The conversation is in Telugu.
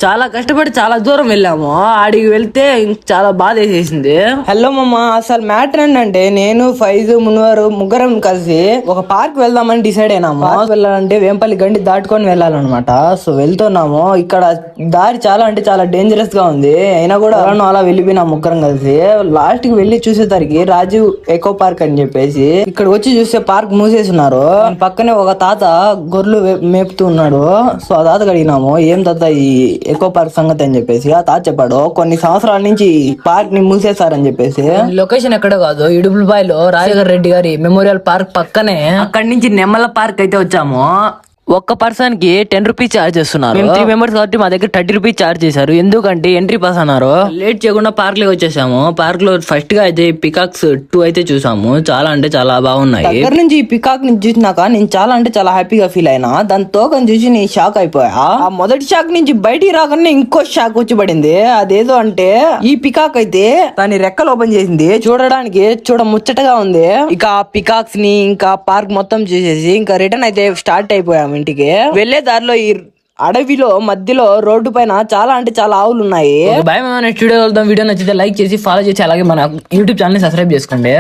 చాలా కష్టపడి చాలా దూరం వెళ్ళాము. ఆడికి వెళ్తే చాలా బాధ వేసేసింది. హలో మామ, అసలు మ్యాటర్ ఏంటంటే నేను ఫైజ్ మున్వారు ముగ్గురం కలిసి ఒక పార్క్ వెళ్దామని డిసైడ్ అయినాము. వెళ్ళాలంటే వేంపల్లి గండి దాటుకొని వెళ్ళాలన్నమాట. సో వెళ్తున్నాము. ఇక్కడ దారి చాలా అంటే చాలా డేంజరస్ గా ఉంది. అయినా కూడా అలా వెళ్ళిపోయినా ముగ్గురం కలిసి. లాస్ట్ కి వెళ్లి చూసేసరికి రాజీవ్ ఎకో పార్క్ అని చెప్పేసి ఇక్కడ వచ్చి చూస్తే పార్క్ మూసేస్తున్నారు. పక్కనే ఒక తాత గొర్రెలు మేపుతూ ఉన్నాడు. సో ఆ తాత అడిగినాము, ఏం తాత ఈ ఎకో పార్క్ సంగతి అని చెప్పేసి. ఆ తాత చెప్పాడు, కొన్ని సంవత్సరాల నుంచి పార్క్ ని మూసేశారని చెప్పేసి. లొకేషన్ ఎక్కడ కాదు, ఇడుపులపాయలో రాజశేఖర్ రెడ్డి గారి మెమోరియల్ పార్క్ పక్కనే. అక్కడి నుంచి నెమ్మల పార్క్ అయితే వచ్చాము. ఒక్క పర్సన్ కి 10 రూపీస్ చార్జ్ చేస్తున్నారు. మేము 3 మెంబర్స్ కాబట్టి మా దగ్గర 30 రూపీస్ చార్జ్ చేశారు. ఎందుకంటే ఎంట్రీ పాస్ అన్నారు. లేట్ చేయకుండా పార్క్ లోకి వచ్చేసాము. పార్క్ లో ఫస్ట్ గా అయితే పికాక్స్ 2 అయితే చూసాము. చాలా అంటే చాలా బాగున్నాయి. దగ్గర నుంచి ఈ పికాక్ నుంచి చూసినాక నేను చాలా అంటే చాలా హ్యాపీగా ఫీల్ అయినా. దాని తోకని చూసి నేను షాక్ అయిపోయా. ఆ మొదటి షాక్ నుంచి బయటికి రాగానే ఇంకో షాక్ వచ్చి పడింది. అదేదో అంటే ఈ పికాక్ అయితే దాని రెక్కలు ఓపెన్ చేసింది. చూడడానికి ముచ్చటగా ఉంది. ఇక ఆ పికాక్స్ ని ఇంకా పార్క్ మొత్తం చూసేసి ఇంకా రిటర్న్ అయితే స్టార్ట్ అయిపోయాము ఇంటికి. వెళ్లే దారిలో ఈ అడవిలో మధ్యలో రోడ్డు పైన చాలా అంటే చాలా ఆవులు ఉన్నాయి. భయం. స్టూడియో వెళ్దాం. వీడియో నచ్చితే లైక్ చేసి ఫాలో చేసి అలాగే మన యూట్యూబ్ ఛానల్ ని సబ్స్క్రైబ్ చేసుకోండి.